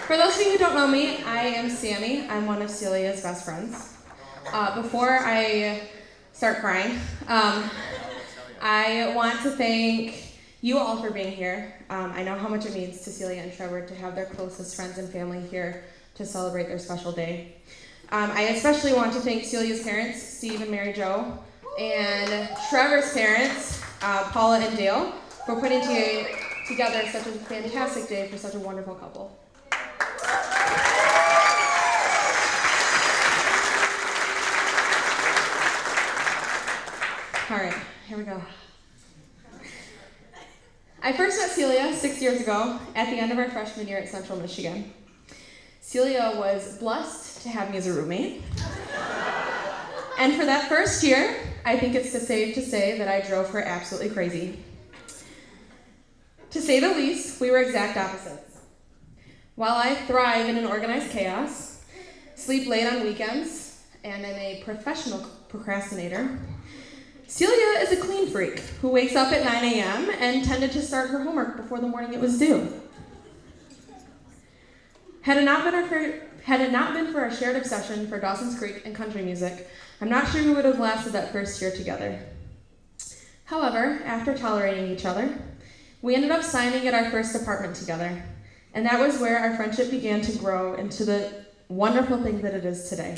For those of you who don't know me, I am Sammy. I'm one of Celia's best friends. Before I start crying, I want to thank you all for being here. I know how much it means to Celia and Trevor to have their closest friends and family here to celebrate their special day. I especially want to thank Celia's parents, Steve and Mary Jo, and Trevor's parents, Paula and Dale, for putting together such a fantastic day for such a wonderful couple. All right, here we go. I first met Celia 6 years ago at the end of our freshman year at Central Michigan. Celia was blessed to have me as a roommate. And for that first year, I think it's safe to say that I drove her absolutely crazy. To say the least, we were exact opposites. While I thrive in an organized chaos, sleep late on weekends, and am a professional procrastinator, Celia is a clean freak who wakes up at 9 a.m. and tended to start her homework before the morning it was due. Had it not been for our shared obsession for Dawson's Creek and country music, I'm not sure we would have lasted that first year together. However, after tolerating each other, we ended up signing at our first apartment together, and that was where our friendship began to grow into the wonderful thing that it is today.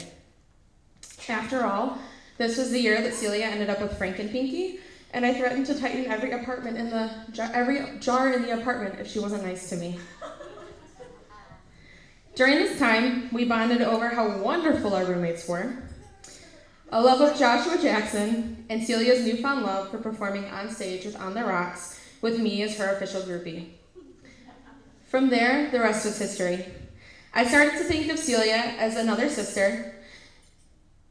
After all, this was the year that Celia ended up with Frank and Pinky, and I threatened to tighten every jar in the apartment if she wasn't nice to me. During this time, we bonded over how wonderful our roommates were, a love of Joshua Jackson, and Celia's newfound love for performing on stage with On the Rocks with me as her official groupie. From there, the rest was history. I started to think of Celia as another sister,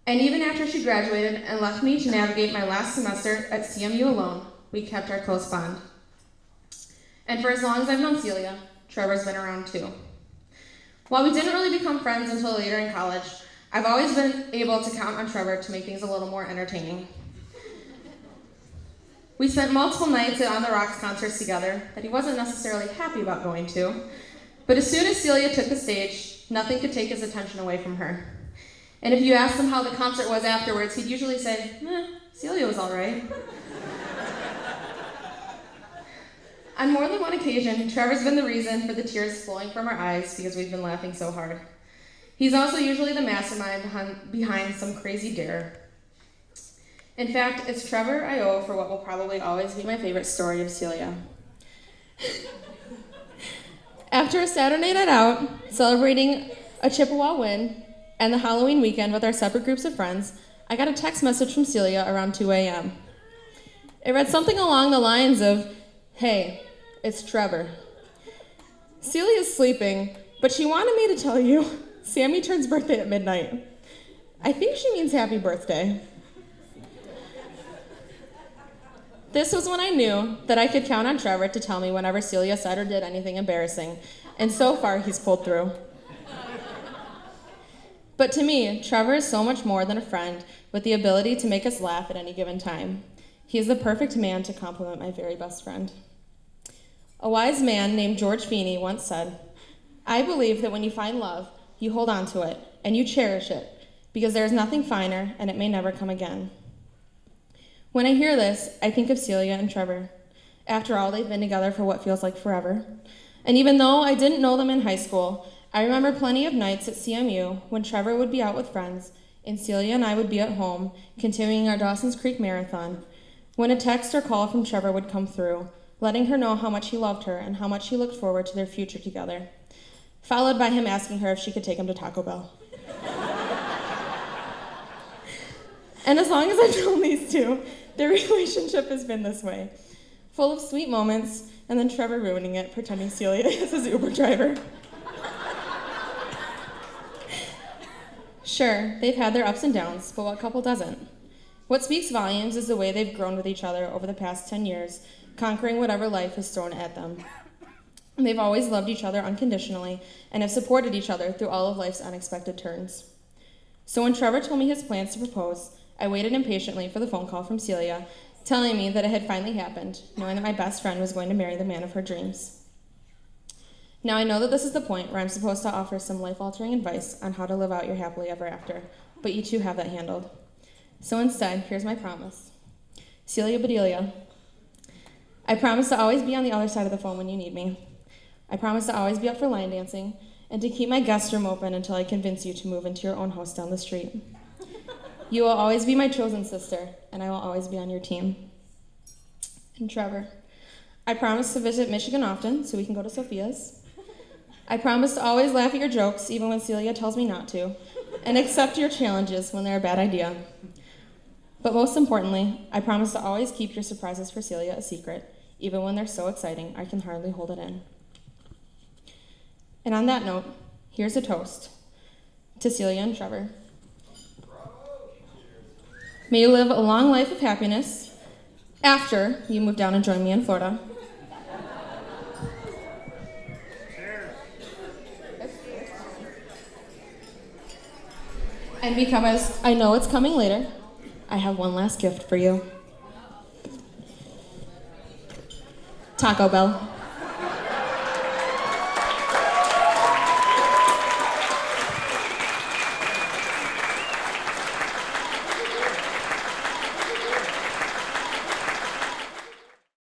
and even after she graduated and left me to navigate my last semester at CMU alone, we kept our close bond. And for as long as I've known Celia, Trevor's been around too. While we didn't really become friends until later in college, I've always been able to count on Trevor to make things a little more entertaining. We spent multiple nights at On the Rocks concerts together that he wasn't necessarily happy about going to, but as soon as Celia took the stage, nothing could take his attention away from her. And if you asked him how the concert was afterwards, he'd usually say, Celia was all right. On more than one occasion, Trevor's been the reason for the tears flowing from our eyes because we've been laughing so hard. He's also usually the mastermind behind some crazy dare. In fact, it's Trevor I owe for what will probably always be my favorite story of Celia. After a Saturday night out, celebrating a Chippewa win, and the Halloween weekend with our separate groups of friends, I got a text message from Celia around 2 a.m. It read something along the lines of, "Hey, it's Trevor. Celia's sleeping, but she wanted me to tell you Sammy turns birthday at midnight. I think she means happy birthday." This was when I knew that I could count on Trevor to tell me whenever Celia said or did anything embarrassing, and so far he's pulled through. But to me, Trevor is so much more than a friend with the ability to make us laugh at any given time. He is the perfect man to compliment my very best friend. A wise man named George Feeney once said, "I believe that when you find love, you hold on to it, and you cherish it, because there is nothing finer, and it may never come again." When I hear this, I think of Celia and Trevor. After all, they've been together for what feels like forever. And even though I didn't know them in high school, I remember plenty of nights at CMU when Trevor would be out with friends, and Celia and I would be at home, continuing our Dawson's Creek marathon, when a text or call from Trevor would come through, letting her know how much he loved her and how much he looked forward to their future together, followed by him asking her if she could take him to Taco Bell. And as long as I've known these two, their relationship has been this way, full of sweet moments, and then Trevor ruining it, pretending Celia is his Uber driver. Sure, they've had their ups and downs, but what couple doesn't? What speaks volumes is the way they've grown with each other over the past 10 years, conquering whatever life has thrown at them. They've always loved each other unconditionally and have supported each other through all of life's unexpected turns. So when Trevor told me his plans to propose, I waited impatiently for the phone call from Celia, telling me that it had finally happened, knowing that my best friend was going to marry the man of her dreams. Now I know that this is the point where I'm supposed to offer some life-altering advice on how to live out your happily ever after, but you two have that handled. So instead, here's my promise. Celia Bedelia. I promise to always be on the other side of the phone when you need me. I promise to always be up for line dancing and to keep my guest room open until I convince you to move into your own house down the street. You will always be my chosen sister, and I will always be on your team. And Trevor, I promise to visit Michigan often so we can go to Sophia's. I promise to always laugh at your jokes even when Celia tells me not to, and accept your challenges when they're a bad idea. But most importantly, I promise to always keep your surprises for Celia a secret, even when they're so exciting I can hardly hold it in. And on that note, here's a toast to Celia and Trevor. May you live a long life of happiness after you move down and join me in Florida. And because I know it's coming later, I have one last gift for you. Taco Bell.